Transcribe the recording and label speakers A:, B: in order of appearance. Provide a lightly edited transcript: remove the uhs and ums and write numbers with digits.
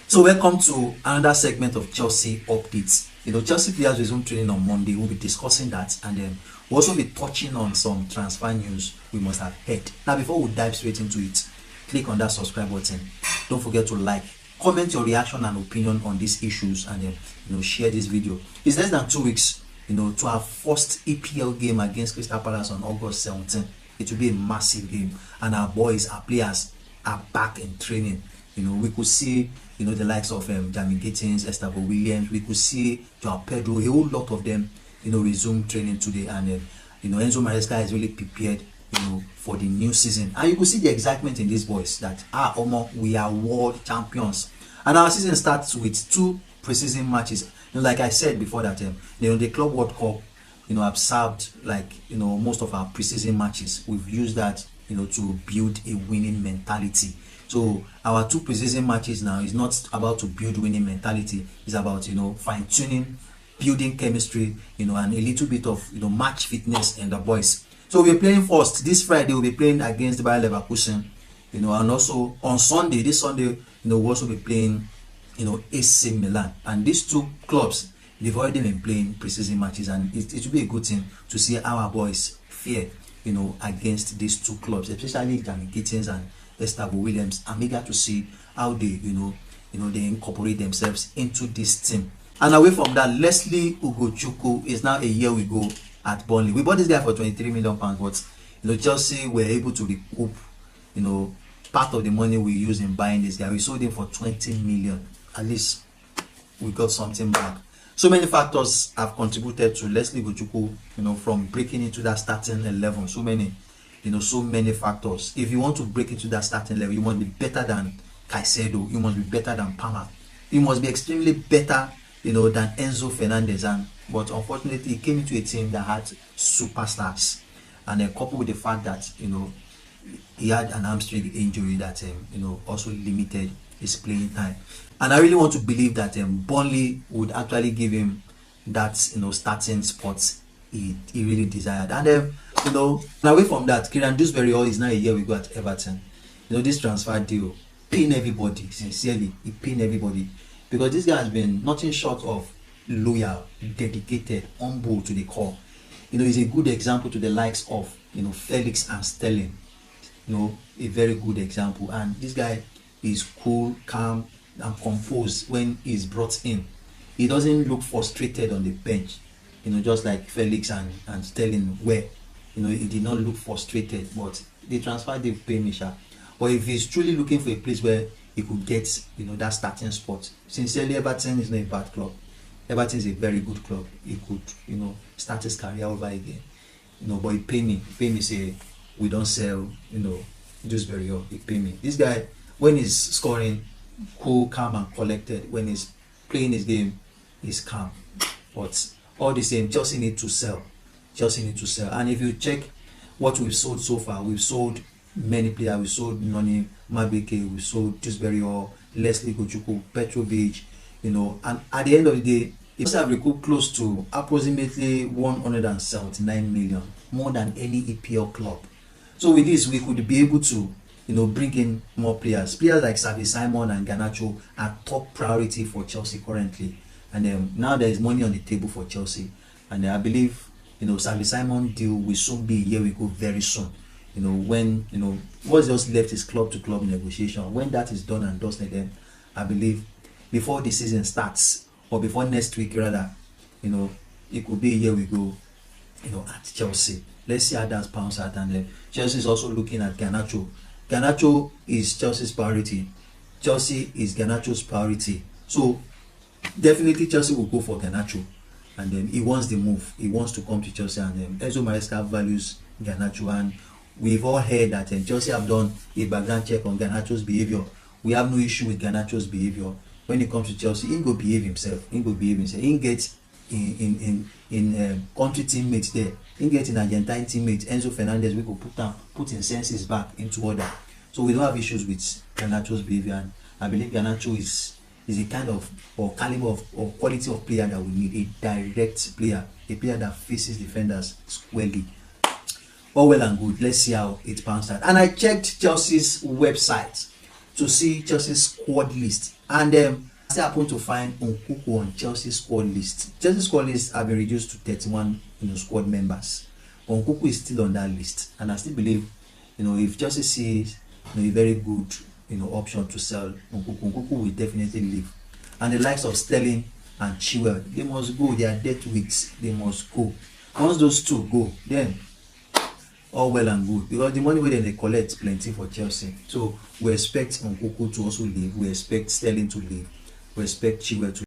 A: So welcome to another segment of Chelsea updates. Chelsea players resume training on Monday. We'll be discussing that, and then we'll also be touching on some transfer news we must have heard. Now, before we dive straight into it, click on that subscribe button. Don't forget to like, comment your reaction and opinion on these issues, and then share this video. It's less than 2 weeks, to our first EPL game against Crystal Palace on August 17th. It will be a massive game, and our boys, our players are back in training. We could see the likes of Jamie Gittins, Estavo Williams. We could see Joao Pedro, a whole lot of them resume training today, and Enzo Maresca is really prepared for the new season, and you could see the excitement in these boys that Omo, we are world champions. And our season starts with 2 preseason matches. Like I said before that the Club World Cup have served most of our preseason matches. We've used that to build a winning mentality. So our 2 preseason matches now is not about to build winning mentality. It's about fine-tuning, building chemistry, and a little bit of match fitness in the boys. So we're playing first this Friday. We'll be playing against Bayer Leverkusen, and also on Sunday, we'll also be playing AC Milan. And these 2 clubs, they've already been playing preseason matches, and it will be a good thing to see how our boys fare against these 2 clubs, especially Jamie Gittins and Estavo Williams. I'm eager to see how they they incorporate themselves into this team. And away from that, Leslie Ugochukwu is now a year ago at Burnley. We bought this guy for £23 million, but Chelsea were able to recoup part of the money we used in buying this guy. We sold him for 20 million. At least we got something back. So many factors have contributed to Leslie Ugochukwu from breaking into that starting 11. So many factors. If you want to break into that starting level, you must be better than Caicedo. You must be better than Palmer. You must be extremely better, than Enzo Fernandez. But unfortunately, he came into a team that had superstars, and then coupled with the fact that he had an hamstring injury that also limited his playing time. And I really want to believe that Burnley would actually give him that starting spot he really desired. And away from that, Kieran Dewsbury is now a year ago at Everton. This transfer deal pain everybody, sincerely. It pain everybody, because this guy has been nothing short of loyal, dedicated, humble to the core. He's a good example to the likes of Felix and Sterling. A very good example. And this guy is cool, calm, and composed when he's brought in. He doesn't look frustrated on the bench, just like Felix and Sterling were. He did not look frustrated, but the transfer did pay me sharp. But if he's truly looking for a place where he could get that starting spot, sincerely, Everton is not a bad club. Everton is a very good club. He could start his career over again. But it pay me say we don't sell Dewsbury. It pay me. This guy, when he's scoring, cool, calm, and collected. When he's playing his game, he's calm. But all the same, Chelsea need to sell. And if you check what we've sold so far, we've sold many players. We sold Noni Madueke, we sold Dewsbury, Leslie Ugochukwu, Petrovic, and at the end of the day, it must have recouped close to approximately 179 million, more than any EPL club. So with this, we could be able to bring in more players. Players like Xavi Simons and Garnacho are top priority for Chelsea currently. And now there is money on the table for Chelsea. And I believe Xavi Simons deal will soon be a year ago very soon. When what's just left is club to club negotiation. When that is done and dusted, then I believe before the season starts, or before next week rather, it could be a year ago at Chelsea. Let's see how that pans out. And Chelsea is also looking at Garnacho. Garnacho is Chelsea's priority. Chelsea is Garnacho's priority. So definitely Chelsea will go for Garnacho. And then he wants the move. He wants to come to Chelsea. And Enzo Maresca values Garnacho. And we've all heard that Chelsea have done a background check on Garnacho's behavior. We have no issue with Garnacho's behavior. When it comes to Chelsea, he go behave himself. He gets in country teammates there. He gets in Argentine teammates. Enzo Fernandez, we could put his senses back into order. So we don't have issues with Garnacho's behavior. And I believe Garnacho is a kind of or caliber of or quality of player that we need. A direct player, a player that faces defenders squarely. All well and good. Let's see how it pans out. And I checked Chelsea's website to see Chelsea's squad list, and I still happen to find Nkunku on Chelsea's squad list. Chelsea's squad list have been reduced to 31, squad members. But Nkunku is still on that list, and I still believe, if Chelsea sees, a very good, option to sell Nkunku will definitely leave. And the likes of Sterling and Chilwell, they must go. They are dead weights. They must go. Once those two go, then all well and good, because the money wey dem dey collect plenty for Chelsea. So we expect Nkunku to also leave. We expect Sterling to leave. We expect Chilwell to